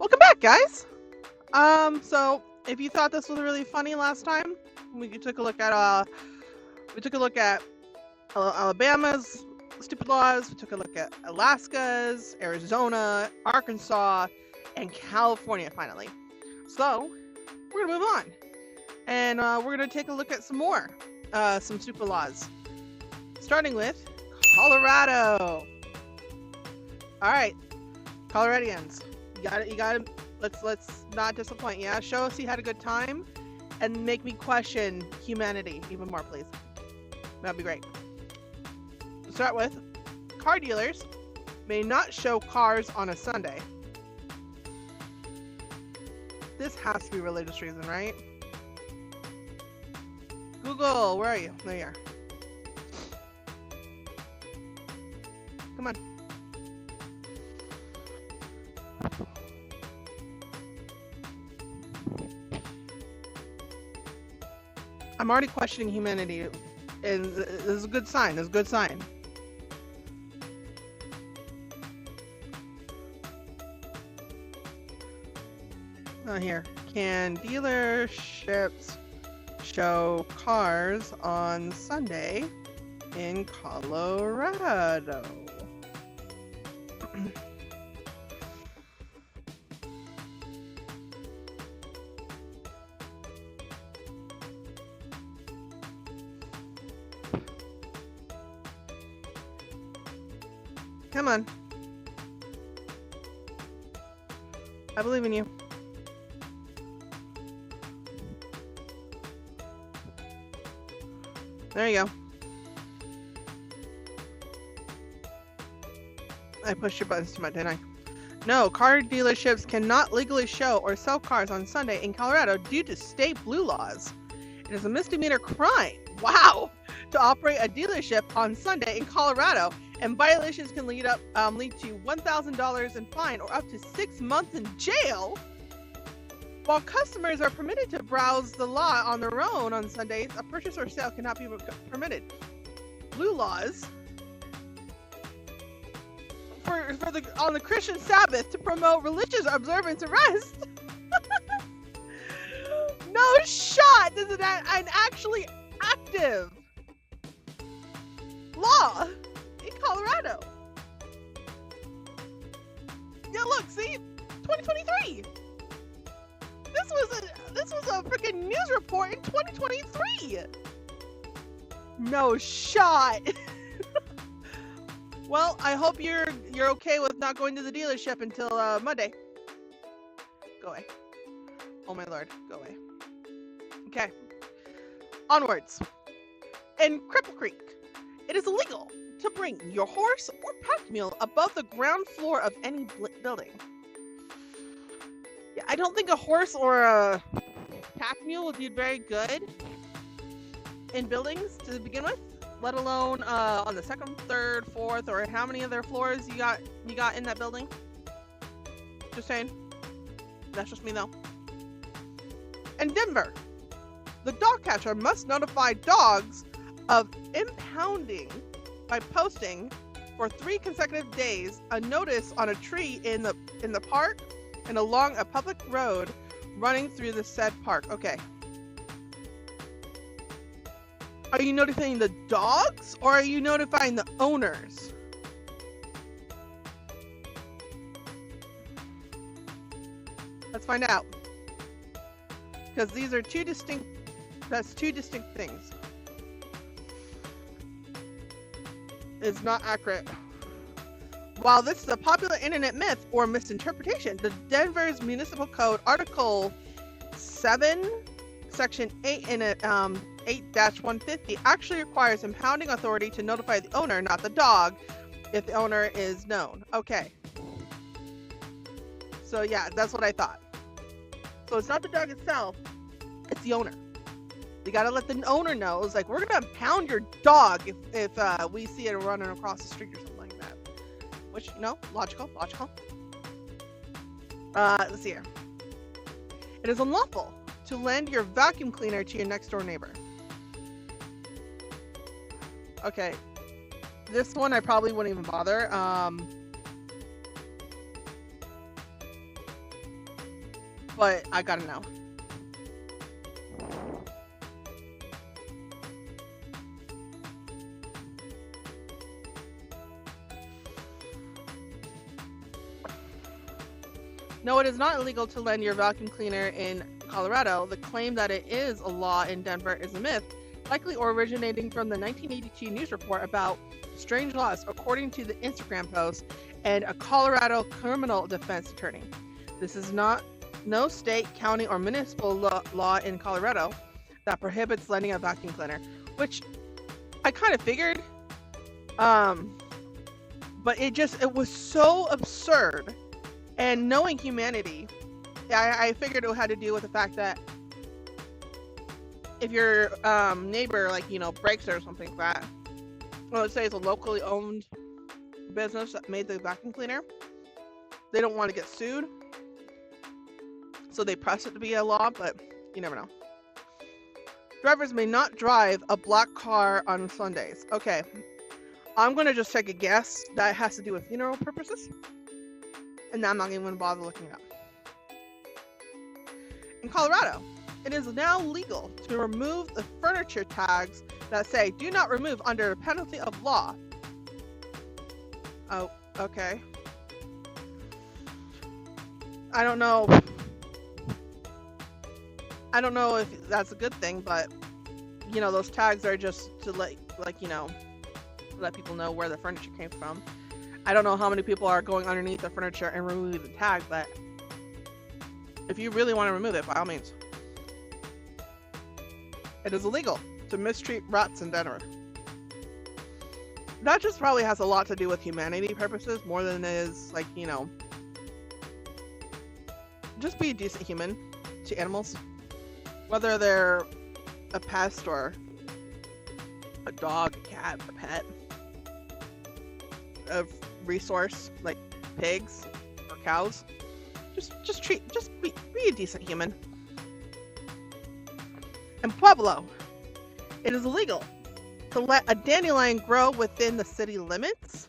Welcome back, guys. So if you thought this was really funny last time, we took a look at Alabama's stupid laws. We took a look at Alaska's, Arizona, Arkansas, and California finally. So we're gonna move on, and we're gonna take a look at some more, some stupid laws, starting with Colorado. All right, Coloradians, you got to. Let's not disappoint. Yeah, show us you had a good time, and make me question humanity even more, please. That'd be great. To start with, car dealers may not show cars on a Sunday. This has to be religious reason, right? Google, where are you? There you are. Come on. I'm already questioning humanity, and this is a good sign. This is a good sign. Here. Can dealerships show cars on Sunday in Colorado? Come on. I believe in you. There you go. I pushed your buttons too much, didn't I? No, car dealerships cannot legally show or sell cars on Sunday in Colorado due to state blue laws. It is a misdemeanor crime. Wow! To operate a dealership on Sunday in Colorado, and violations can lead to $1,000 in fine or up to 6 months in jail. While customers are permitted to browse the lot on their own on Sundays, a purchase or sale cannot be permitted. Blue laws on the Christian Sabbath to promote religious observance and rest. No shot! This is an actually active law in Colorado. Yeah, look, see, 2023. This was a freaking news report in 2023. No shot. Well, I hope you're okay with not going to the dealership until Monday. Go away. Oh my lord, go away. Okay. Onwards. In Cripple Creek, it is illegal to bring your horse or pack mule above the ground floor of any building. Yeah, I don't think a horse or a pack mule would be very good in buildings to begin with, let alone on the second, third, fourth, or how many other floors you got in that building. Just saying. That's just me though. In Denver, the dog catcher must notify dogs of impounding by posting for 3 consecutive days a notice on a tree in the park and along a public road running through the said park. Okay. Are you notifying the dogs or are you notifying the owners? Let's find out. Because these are two distinct things. It's not accurate. While this is a popular internet myth or misinterpretation, the Denver's Municipal Code Article 7, Section 8 in 8-150 actually requires impounding authority to notify the owner, not the dog, if the owner is known. Okay. So yeah, that's what I thought. So it's not the dog itself, it's the owner. You gotta let the owner know. It's like, we're gonna impound your dog if we see it running across the street or something like that. Which, logical. Let's see here. It is unlawful to lend your vacuum cleaner to your next door neighbor. Okay. This one I probably wouldn't even bother. but I gotta know. No, it is not illegal to lend your vacuum cleaner in Colorado. The claim that it is a law in Denver is a myth, likely originating from the 1982 news report about strange laws, according to the Instagram post and a Colorado criminal defense attorney. This is no state, county, or municipal law in Colorado that prohibits lending a vacuum cleaner, which I kind of figured. But it was so absurd. And knowing humanity, I figured it had to do with the fact that if your neighbor, like, breaks it or something like that, well, let's say it's a locally owned business that made the vacuum cleaner, they don't want to get sued, so they press it to be a law, but you never know. Drivers may not drive a black car on Sundays. Okay, I'm going to just take a guess that has to do with funeral purposes. And I'm not even going to bother looking it up. In Colorado, it is now legal to remove the furniture tags that say, "Do not remove under penalty of law." Oh, okay. I don't know if that's a good thing, but, those tags are just to let people know where the furniture came from. I don't know how many people are going underneath the furniture and removing the tag, but if you really want to remove it, by all means. It is illegal to mistreat rats in Denver. That just probably has a lot to do with humanity purposes more than it is, just be a decent human to animals. Whether they're a pest or a dog, a cat, a pet. A resource like pigs or cows, just be a decent human. In Pueblo, it is illegal to let a dandelion grow within the city limits.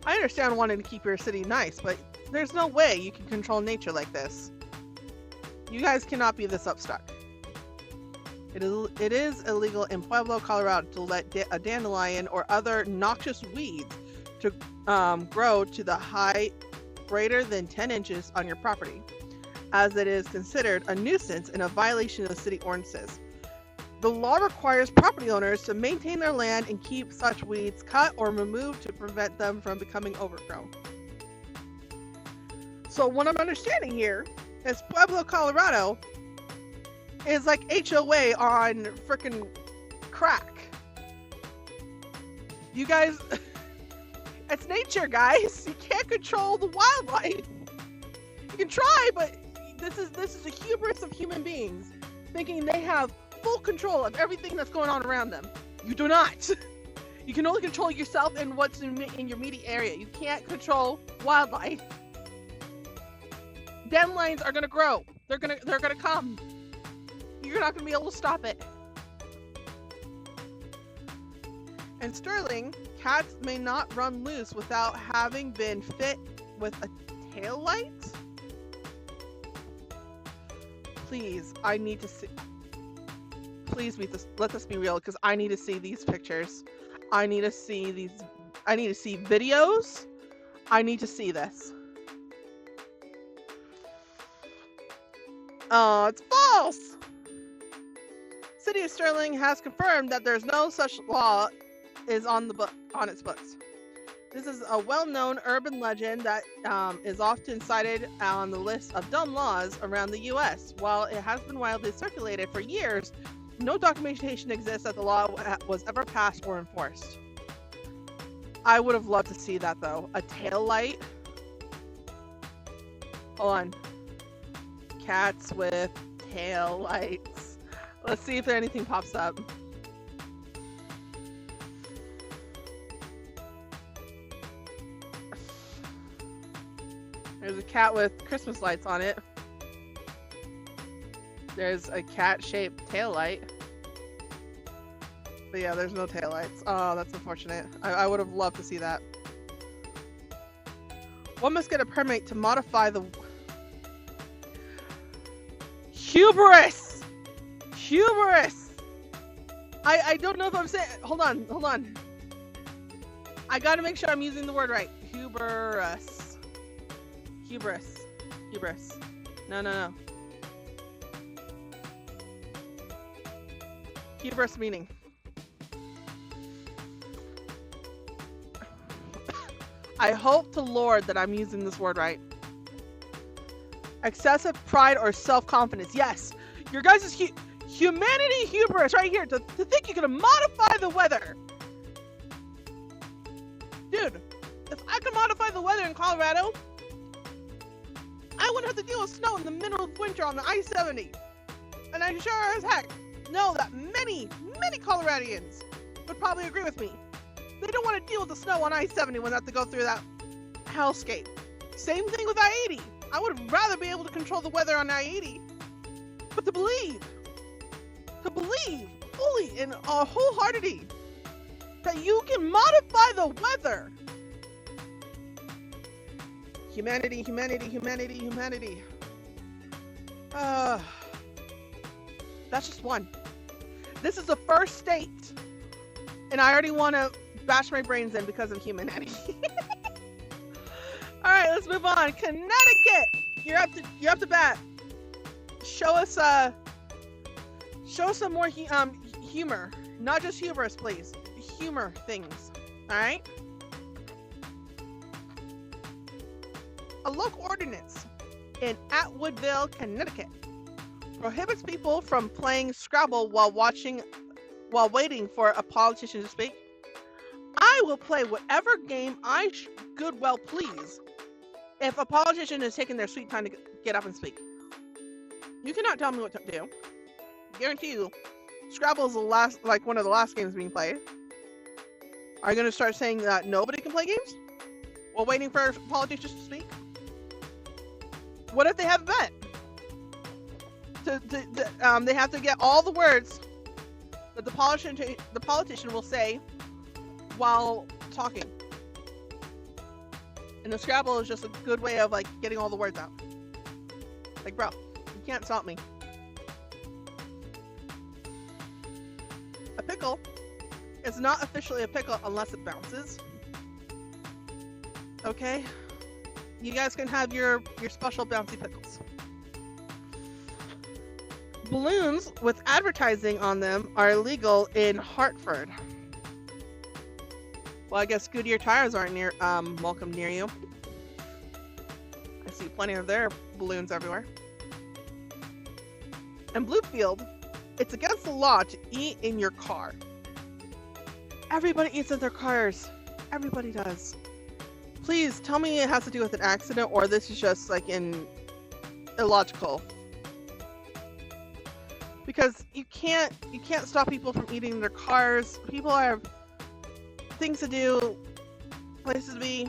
I understand wanting to keep your city nice, but there's no way you can control nature like this. You guys cannot be this upstart. It is illegal in Pueblo, Colorado to let a dandelion or other noxious weeds to grow to the height greater than 10 inches on your property, as it is considered a nuisance and a violation of city ordinances. The law requires property owners to maintain their land and keep such weeds cut or removed to prevent them from becoming overgrown. So what I'm understanding here is Pueblo, Colorado is like HOA on freaking crack. You guys, it's nature, guys. You can't control the wildlife. You can try, but this is the hubris of human beings, thinking they have full control of everything that's going on around them. You do not. You can only control yourself and what's in your immediate area. You can't control wildlife. Dandelions are gonna grow. They're gonna come. You're not going to be able to stop it. In Sterling, cats may not run loose without having been fit with a tail light. Please, I need to see. Please let this be real, because I need to see these pictures. I need to see these. I need to see videos. I need to see this. Oh, it's false. City of Sterling has confirmed that there's no such law is on its books. This is a well-known urban legend that is often cited on the list of dumb laws around the U.S. While it has been widely circulated for years, no documentation exists that the law was ever passed or enforced. I would have loved to see that, though. A tail light. Hold on. Cats with tail lights. Let's see if anything pops up. There's a cat with Christmas lights on it. There's a cat-shaped tail light. But yeah, there's no tail lights. Oh, that's unfortunate. I would have loved to see that. One must get a permit to modify the Hubris! Hubris! I don't know if I'm saying... Hold on. I gotta make sure I'm using the word right. Hubris. No. Hubris meaning. I hope to Lord that I'm using this word right. Excessive pride or self-confidence. Yes. Your guys' humanity hubris right here. To think you can modify the weather. Dude, if I could modify the weather in Colorado, I wouldn't have to deal with snow in the middle of winter on the I-70. And I sure as heck know that many Coloradians would probably agree with me. They don't want to deal with the snow on I-70 when they have to go through that hellscape. Same thing with I-80. I would rather be able to control the weather on I-80. But to believe fully and wholeheartedly that you can modify the weather. Humanity. That's just one. This is the first state, and I already want to bash my brains in because of humanity. All right, let's move on. Connecticut, you're up to bat. Show us some more humor, not just hubris, please. Humor things. All right. A local ordinance in Atwoodville, Connecticut, prohibits people from playing Scrabble while waiting for a politician to speak. I will play whatever game I good well please if a politician is taking their sweet time to get up and speak. You cannot tell me what to do. Guarantee you, Scrabble is one of the last games being played. Are you going to start saying that nobody can play games while waiting for politicians to speak? What if they have a bet? They have to get all the words that the politician will say while talking. And the Scrabble is just a good way of getting all the words out. Like, bro, you can't stop me. A pickle is not officially a pickle unless it bounces. Okay? You guys can have your special bouncy pickles. Balloons with advertising on them are illegal in Hartford. Well, I guess Goodyear tires aren't welcome near you. I see plenty of their balloons everywhere. In Bluefield, it's against the law to eat in your car. Everybody eats in their cars. Everybody does. Please tell me it has to do with an accident or this is just illogical. Because you can't stop people from eating in their cars. People have things to do, places to be.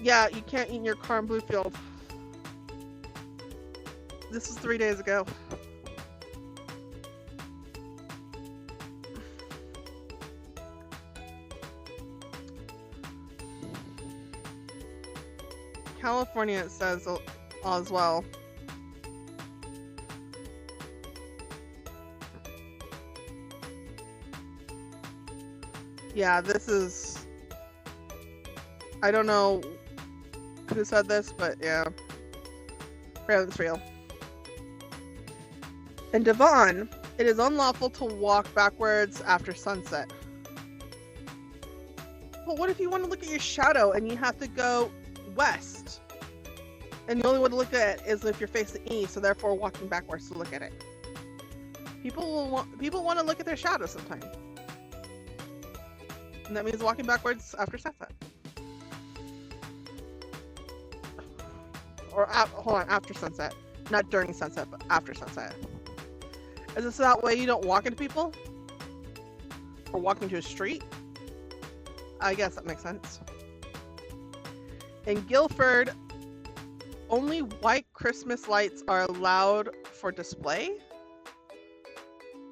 Yeah, you can't eat in your car in Bluefield. This was 3 days ago. California, it says as well. Yeah, this is... I don't know who said this, but yeah. It's real. In Devon, it is unlawful to walk backwards after sunset. But what if you want to look at your shadow and you have to go west? And the only way to look at it is if you're facing east, so therefore walking backwards to look at it. People want to look at their shadow sometimes. And that means walking backwards after sunset. Or, after sunset. Not during sunset, but after sunset. Is this that way you don't walk into people? Or walk into a street? I guess that makes sense. In Guilford, only white Christmas lights are allowed for display?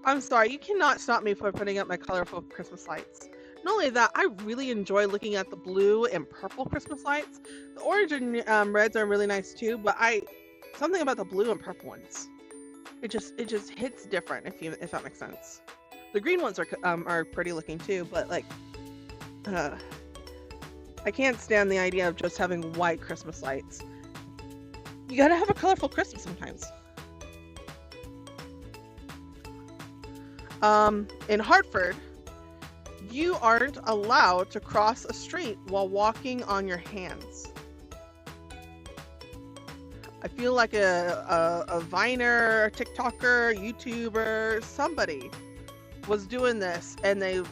I'm sorry, you cannot stop me from putting up my colorful Christmas lights. Not only that, I really enjoy looking at the blue and purple Christmas lights. The orange and reds are really nice too, but I something about the blue and purple ones. It just hits different, if that makes sense. The green ones are pretty looking too, but like, I can't stand the idea of just having white Christmas lights. You gotta have a colorful Christmas sometimes. In Hartford, you aren't allowed to cross a street while walking on your hands. I feel like a Viner, TikToker, YouTuber, somebody was doing this and they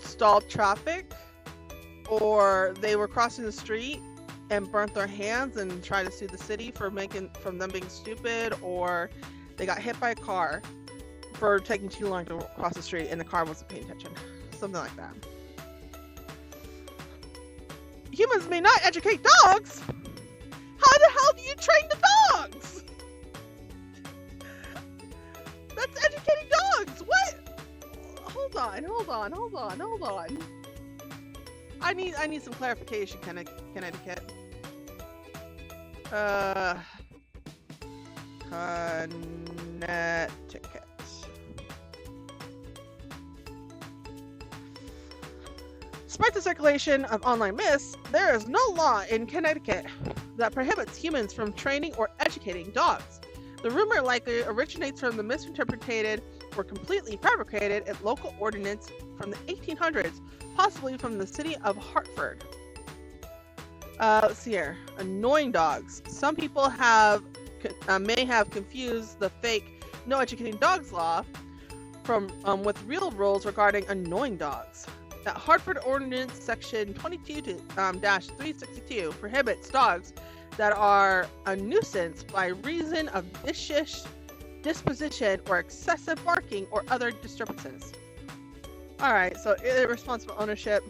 stalled traffic, or they were crossing the street and burnt their hands and tried to sue the city from them being stupid, or they got hit by a car for taking too long to cross the street and the car wasn't paying attention. Something like that. Humans may not educate dogs. How the hell do you train the dogs? That's educating dogs. What? Hold on. I need some clarification, Connecticut. Connecticut. Despite the circulation of online myths, there is no law in Connecticut that prohibits humans from training or educating dogs. The rumor likely originates from the misinterpreted or completely fabricated local ordinance from the 1800s, possibly from the city of Hartford. Let's see here. Annoying dogs. Some people may have confused the fake no educating dogs law with real rules regarding annoying dogs. That Hartford Ordinance Section 22-362 prohibits dogs that are a nuisance by reason of vicious disposition or excessive barking or other disturbances. Alright, so irresponsible ownership.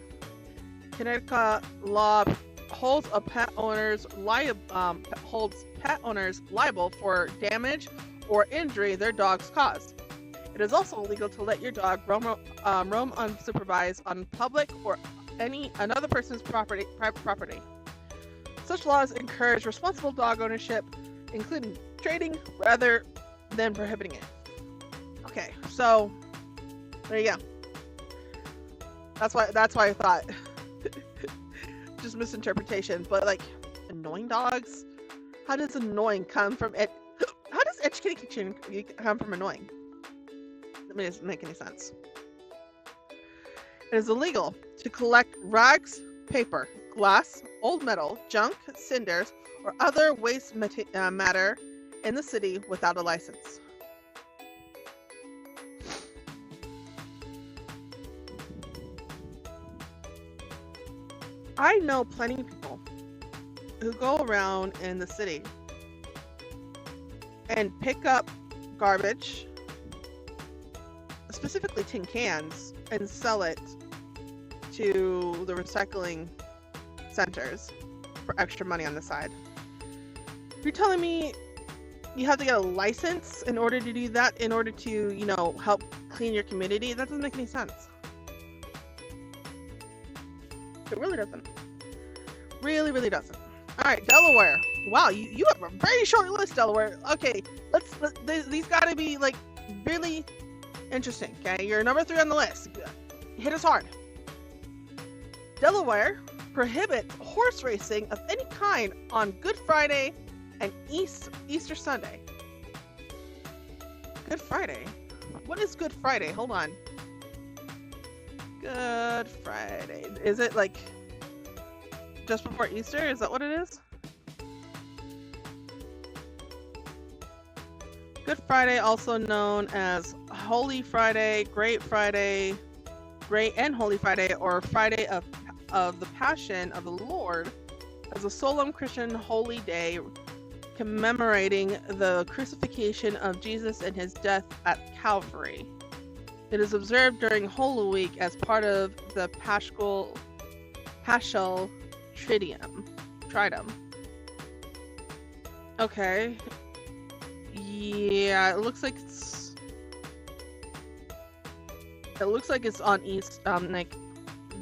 Connecticut law holds pet owners liable for damage or injury their dogs cause. It is also illegal to let your dog roam unsupervised on public or another person's private property. Such laws encourage responsible dog ownership, including training, rather than prohibiting it. Okay, so there you go. That's why I thought just misinterpretation, but like annoying dogs. How does annoying come from it? How does education come from annoying? That doesn't make any sense. It is illegal to collect rags, paper, glass, old metal, junk, cinders, or other waste matter in the city without a license. I know plenty of people who go around in the city and pick up garbage, specifically tin cans, and sell it to the recycling centers for extra money on the side. You're telling me you have to get a license in order to do that, in order to, help clean your community? That doesn't make any sense. It really doesn't. Really, really doesn't. Alright, Delaware. Wow, you have a very short list, Delaware. Okay, these gotta be, like, really interesting, okay? You're number 3 on the list. Hit us hard. Delaware prohibits horse racing of any kind on Good Friday and Easter Sunday. Good Friday? What is Good Friday? Hold on. Good Friday. Is it like just before Easter? Is that what it is? Good Friday, also known as Holy Friday, Great and Holy Friday, or Friday of the Passion of the Lord, as a solemn Christian holy day commemorating the crucifixion of Jesus and his death at Calvary. It is observed during Holy Week as part of the Paschal Triduum. Okay. Yeah, it looks like it's on like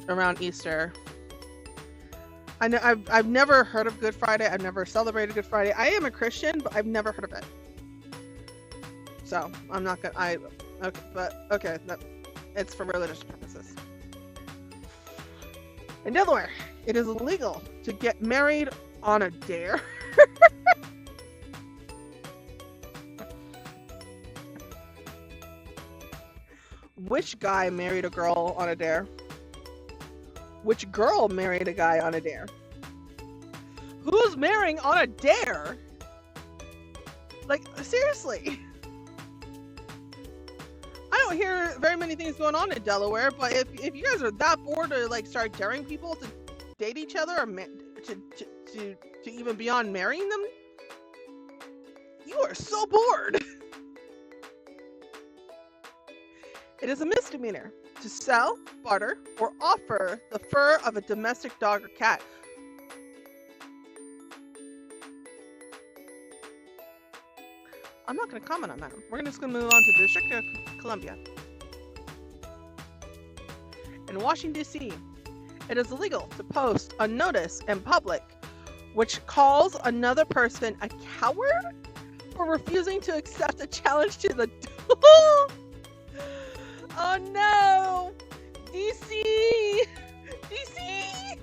around Easter. I know I've never heard of Good Friday. I've never celebrated Good Friday. I am a Christian, but I've never heard of it. So I'm not gonna. Okay, but okay, it's for religious purposes. In Delaware, it is illegal to get married on a dare. Which guy married a girl on a dare? Which girl married a guy on a dare? Who's marrying on a dare? Like, seriously. I don't hear very many things going on in Delaware, but if you guys are that bored to like start daring people to date each other or to even beyond marrying them, you are so bored. It is a misdemeanor to sell, barter, or offer the fur of a domestic dog or cat. I'm not going to comment on that. We're just going to move on to the District of Columbia. In Washington, D.C., it is illegal to post a notice in public which calls another person a coward for refusing to accept a challenge to the Oh no! DC! DC!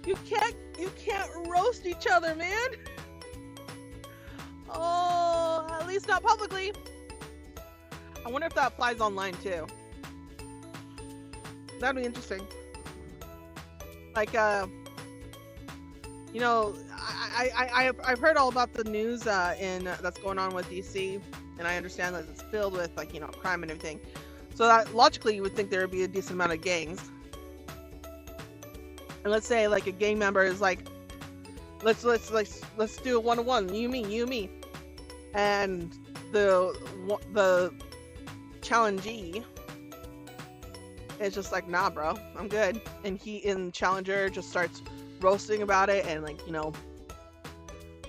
You can't roast each other, man! Oh, at least not publicly. I wonder if that applies online too. That'd be interesting. Like, you know, I've heard all about the news that's going on with DC, and I understand that it's filled with, like, you know, crime and everything. So that logically you would think there would be a decent amount of gangs. And let's say like a gang member is like, let's do a 1-on-1, you me, and the challengee is just like, nah, bro, I'm good, and challenger just starts roasting about it and, like, you know,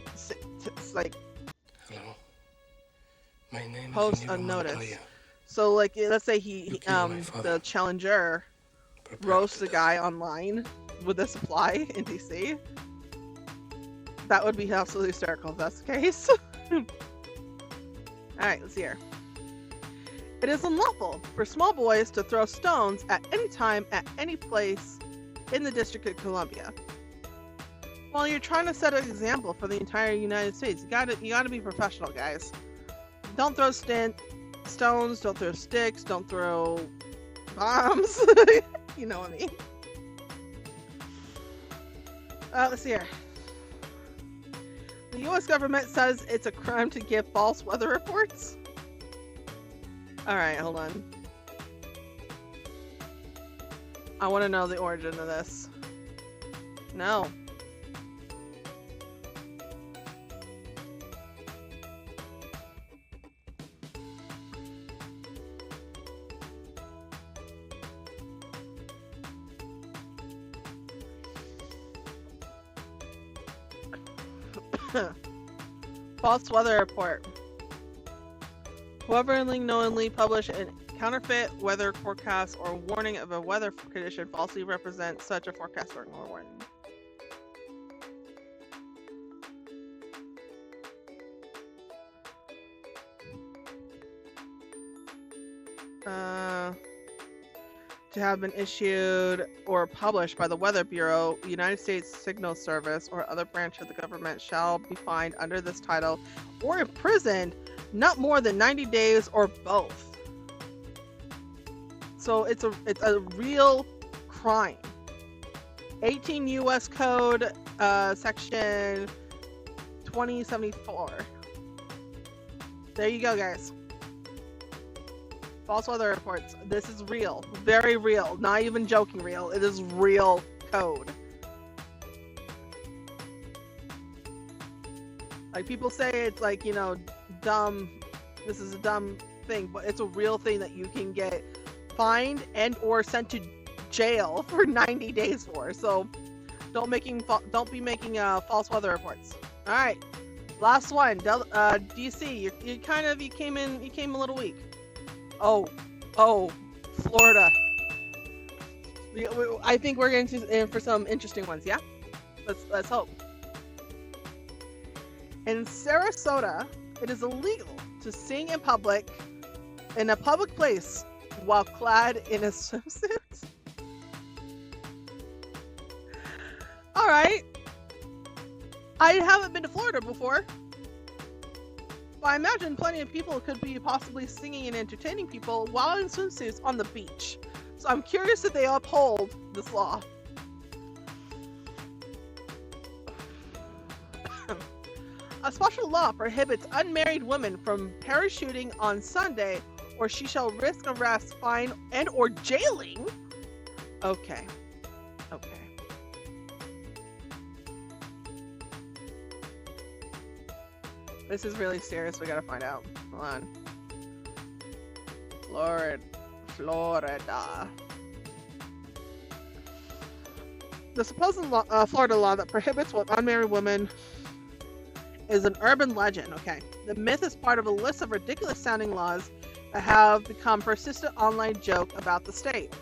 it's like, hello, my name post is a notice. So like, let's say the challenger roasts a guy online with a supply in DC. That would be absolutely hysterical if that's the case. Alright, let's see here. It is unlawful for small boys to throw stones at any time, at any place in the District of Columbia. Well, you're trying to set an example for the entire United States. You gotta be professional, guys. Don't throw stones, don't throw sticks, don't throw bombs. You know what I mean. Let's see here. The U.S. government says it's a crime to give false weather reports. Alright, hold on. I want to know the origin of this. No. False weather report. Whoever knowingly publish a counterfeit weather forecast or warning of a weather condition falsely represents such a forecast or warning. To have been issued or published by the Weather Bureau, United States Signal Service, or other branch of the government shall be fined under this title or imprisoned not more than 90 days or both. So it's a real crime. 18 U.S. Code, section 2074. There you go, guys. False weather reports. This is real. Very real. Not even joking real. It is real code. Like, people say it's like, you know, dumb. This is a dumb thing, but it's a real thing that you can get fined and or sent to jail for 90 days for. So don't be making false weather reports. All right. Last one. DC. You came a little weak. Oh, Florida. I think we're going to in for some interesting ones. Yeah, let's hope. In Sarasota, it is illegal to sing in public in a public place while clad in a swimsuit. All right. I haven't been to Florida before, but I imagine plenty of people could be possibly singing and entertaining people while in swimsuits on the beach. So I'm curious if they uphold this law. A special law prohibits unmarried women from parachuting on Sunday, or she shall risk arrest, fine, and or jailing. Okay. This is really serious. We gotta find out. Hold on. Florida. The supposed Florida law that prohibits unmarried women is an urban legend. Okay. The myth is part of a list of ridiculous-sounding laws that have become persistent online joke about the state.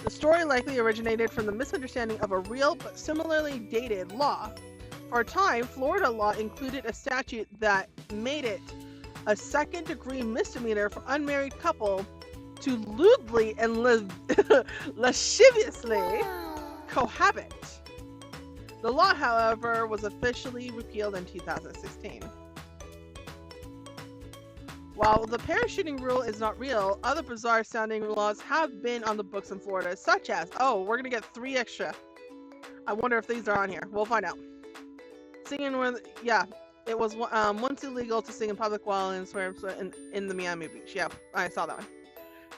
The story likely originated from the misunderstanding of a real but similarly dated law. For a time, Florida law included a statute that made it a second-degree misdemeanor for unmarried couple to lewdly and lasciviously cohabit. The law, however, was officially repealed in 2016. While the parachuting rule is not real, other bizarre-sounding laws have been on the books in Florida, such as, oh, we're gonna get 3 extra. I wonder if these are on here. We'll find out. Singing with, yeah, it was once illegal to sing in public while in the Miami Beach. Yeah, I saw that one.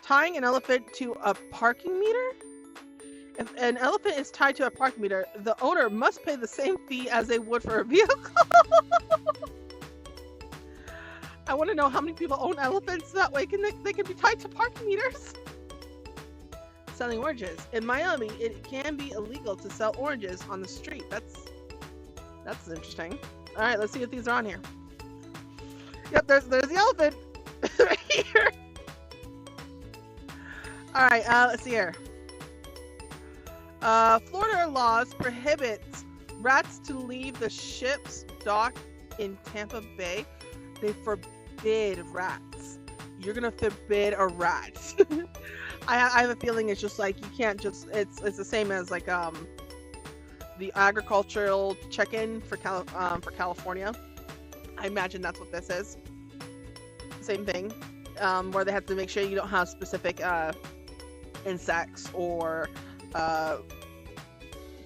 Tying an elephant to a parking meter? If an elephant is tied to a parking meter, the owner must pay the same fee as they would for a vehicle. I want to know how many people own elephants that way. They can be tied to parking meters. Selling oranges. In Miami, it can be illegal to sell oranges on the street. That's interesting. All right, let's see if these are on here. Yep, there's the elephant right here. All right, let's see here. Florida laws prohibits rats to leave the ship's dock in Tampa Bay. They forbid rats. You're gonna forbid a rat. I have a feeling it's just like you can't just. It's the same as like the agricultural check-in for California. I imagine that's what this is. Same thing, where they have to make sure you don't have specific insects or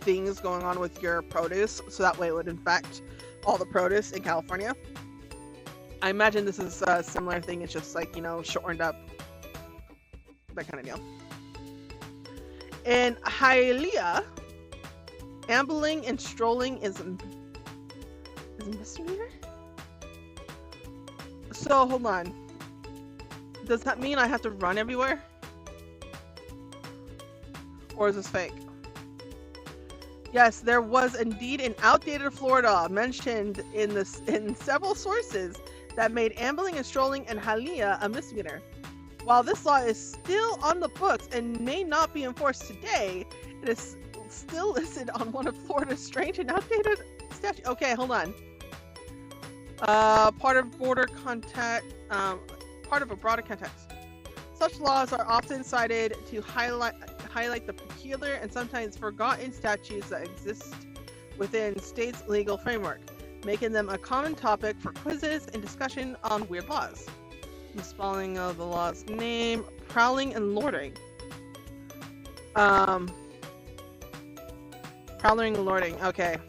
things going on with your produce, so that way it would infect all the produce in California. I imagine this is a similar thing. It's just like, shortened up, that kind of deal. In Hialeah, ambling and strolling is a misdemeanor? So, hold on. Does that mean I have to run everywhere? Or is this fake? Yes, there was indeed an outdated Florida mentioned in several sources that made ambling and strolling in Hialeah a misdemeanor. While this law is still on the books and may not be enforced today, it is still listed on one of Florida's strange and outdated statutes. Okay, hold on. Part of a broader context. Such laws are often cited to highlight the peculiar and sometimes forgotten statutes that exist within states' legal framework, making them a common topic for quizzes and discussion on weird laws. The spelling of the law's name: prowling and loitering. Prowling and loitering. Okay.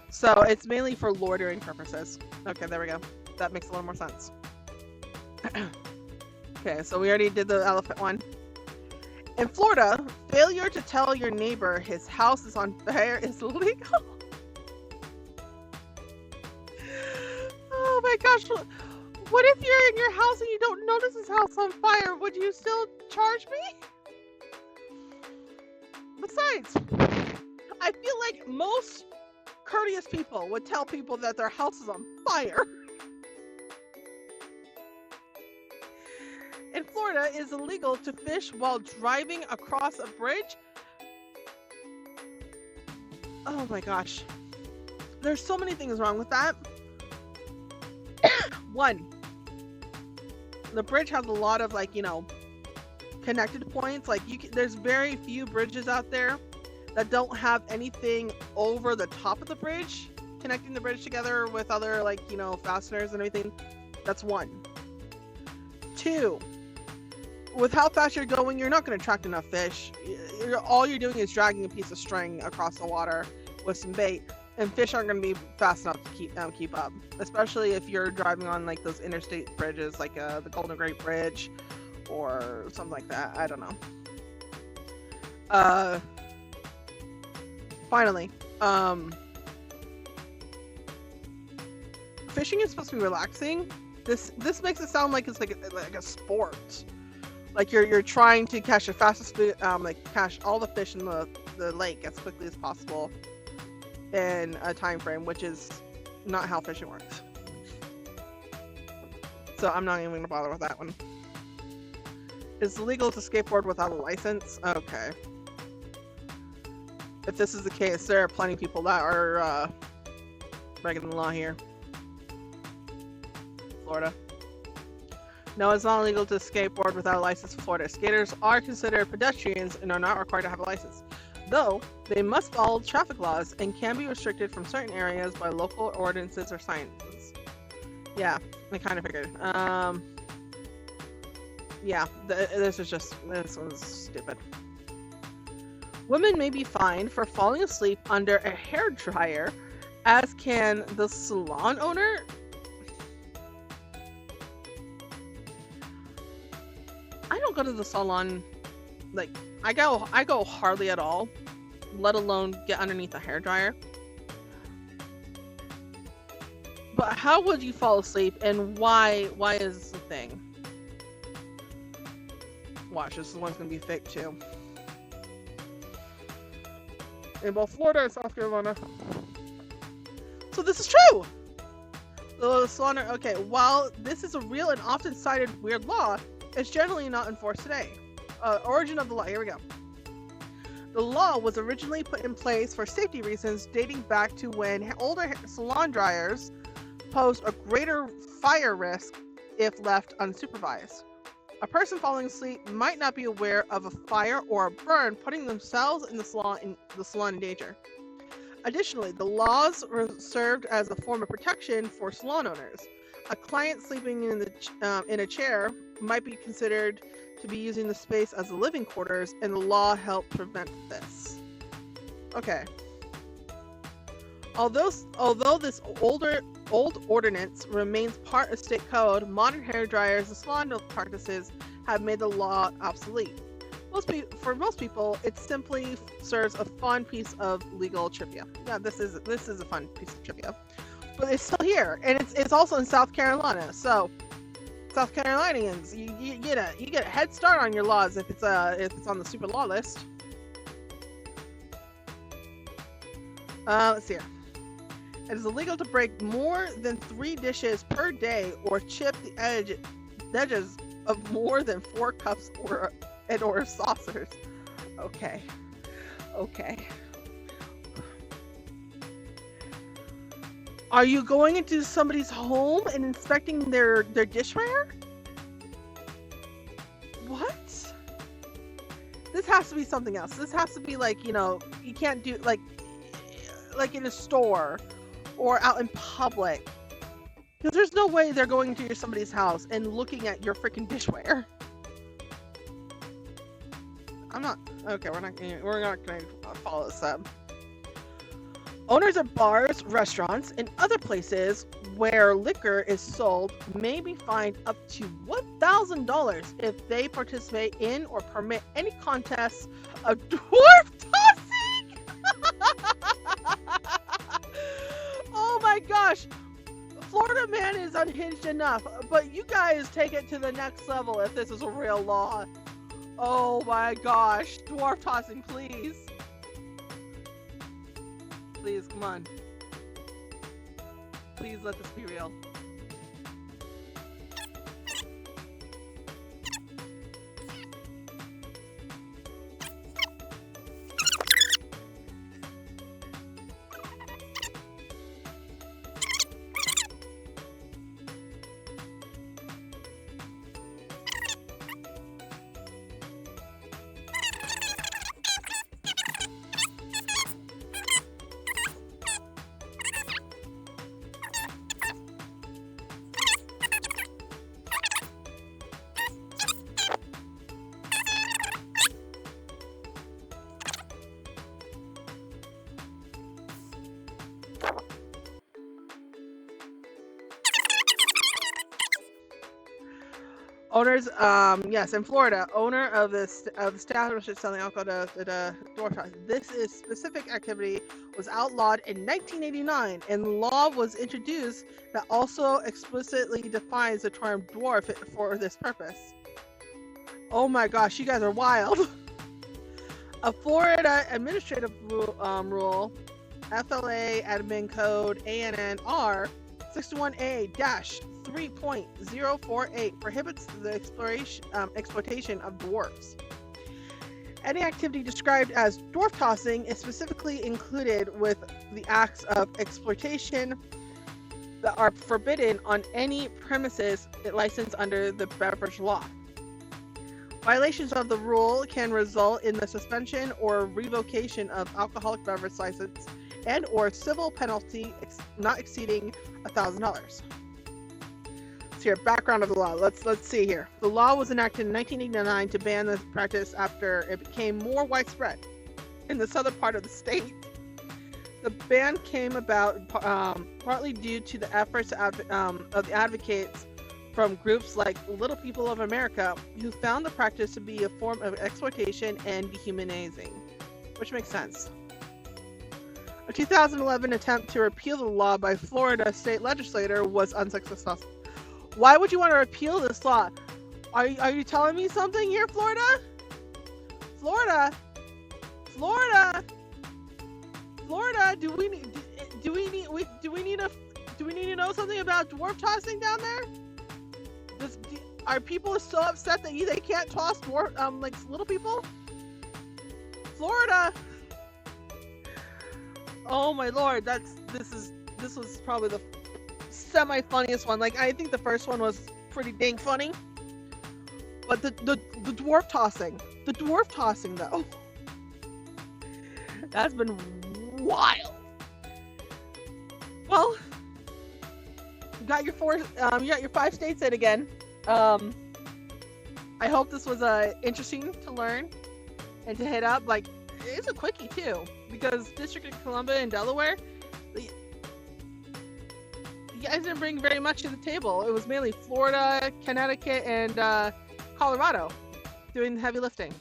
So it's mainly for loitering purposes. Okay, there we go. That makes a little more sense. Okay, so we already did the elephant one. In Florida, failure to tell your neighbor his house is on fire is illegal. Oh my gosh. What if you're in your house and you don't notice his house on fire? Would you still charge me? Besides, I feel like most courteous people would tell people that their house is on fire. In Florida, it is illegal to fish while driving across a bridge. Oh my gosh. There's so many things wrong with that. One, the bridge has a lot of like, connected points. Like there's very few bridges out there that don't have anything over the top of the bridge connecting the bridge together with other like, fasteners and everything. That's one. Two, with how fast you're going, you're not going to attract enough fish. All you're doing is dragging a piece of string across the water with some bait, and fish aren't going to be fast enough to keep up, especially if you're driving on like those interstate bridges, like the Golden Gate Bridge or something like that. I don't know. Finally, fishing is supposed to be relaxing. This makes it sound like it's like a sport. Like you're trying to catch the fastest food, catch all the fish in the lake as quickly as possible in a time frame, which is not how fishing works. So I'm not even gonna bother with that one. It's illegal to skateboard without a license. Okay. If this is the case, there are plenty of people that are breaking the law here. Florida. No, it's not illegal to skateboard without a license in Florida. Skaters are considered pedestrians and are not required to have a license, though they must follow traffic laws and can be restricted from certain areas by local ordinances or signs. Yeah, I kind of figured. Yeah, this one's stupid. Women may be fined for falling asleep under a hairdryer, as can the salon owner. I don't go to the salon, like, I go hardly at all, let alone get underneath a hairdryer. But how would you fall asleep, and why is the thing? Watch, this one's gonna be fake too. In both Florida and South Carolina. So this is true! The salon, okay, while this is a real and often cited weird law, it's generally not enforced today. Origin of the law, here we go. The law was originally put in place for safety reasons dating back to when older salon dryers posed a greater fire risk if left unsupervised. A person falling asleep might not be aware of a fire or a burn, putting themselves in the salon in danger. Additionally, the laws served as a form of protection for salon owners. A client sleeping in a chair might be considered to be using the space as a living quarters, and the law helped prevent this. Okay. Although this old ordinance remains part of state code, modern hair dryers and salon practices have made the law obsolete. For most people, it simply serves a fun piece of legal trivia. Yeah, this is a fun piece of trivia, but it's still here, and it's also in South Carolina. So, South Carolinians, you get a head start on your laws if it's on the super law list. Let's see here. It is illegal to break more than 3 dishes per day or chip the edges of more than 4 cups or saucers. Okay. Are you going into somebody's home and inspecting their dishware? What? This has to be something else. This has to be like, you can't do like in a store or out in public. Because there's no way they're going to somebody's house and looking at your freaking dishware. We're not going to follow this up. Owners of bars, restaurants, and other places where liquor is sold may be fined up to $1,000 if they participate in or permit any contests of dwarf tossing. Oh my gosh. Florida man is unhinged enough, but you guys take it to the next level if this is a real law. Oh my gosh. Dwarf tossing, please. Please, come on. Please let this be real. Owners, yes, in Florida, owner of the establishment selling alcohol to the dwarf tossing. This is specific activity was outlawed in 1989, and law was introduced that also explicitly defines the term dwarf for this purpose. Oh my gosh, you guys are wild. A Florida administrative rule, FLA Admin Code ANNR 61A-3.048 prohibits the exploitation of dwarfs. Any activity described as dwarf tossing is specifically included with the acts of exploitation that are forbidden on any premises licensed under the beverage law. Violations of the rule can result in the suspension or revocation of alcoholic beverage license and or civil penalty not exceeding $1,000. So here, background of the law. Let's see here. The law was enacted in 1989 to ban this practice after it became more widespread in the southern part of the state. The ban came about partly due to the efforts of the advocates from groups like Little People of America, who found the practice to be a form of exploitation and dehumanizing, which makes sense. A 2011 attempt to repeal the law by Florida state legislator was unsuccessful. Why would you want to repeal this law? Are you telling me something here, Florida? Florida, do we need to know something about dwarf tossing down there? Are people so upset that they can't toss dwarf like little people? Florida. Oh my lord, this was probably the semi funniest one. Like, I think the first one was pretty dang funny, but the dwarf tossing though, that's been wild. Well, you got your 5 states in again. I hope this was interesting to learn and to hit up. Like, it's a quickie too, because District of Columbia and Delaware, you guys didn't bring very much to the table. It was mainly Florida, Connecticut, and Colorado doing the heavy lifting.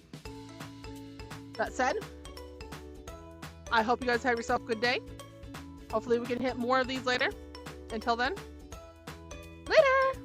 That said, I hope you guys have yourself a good day. Hopefully we can hit more of these later. Until then, later!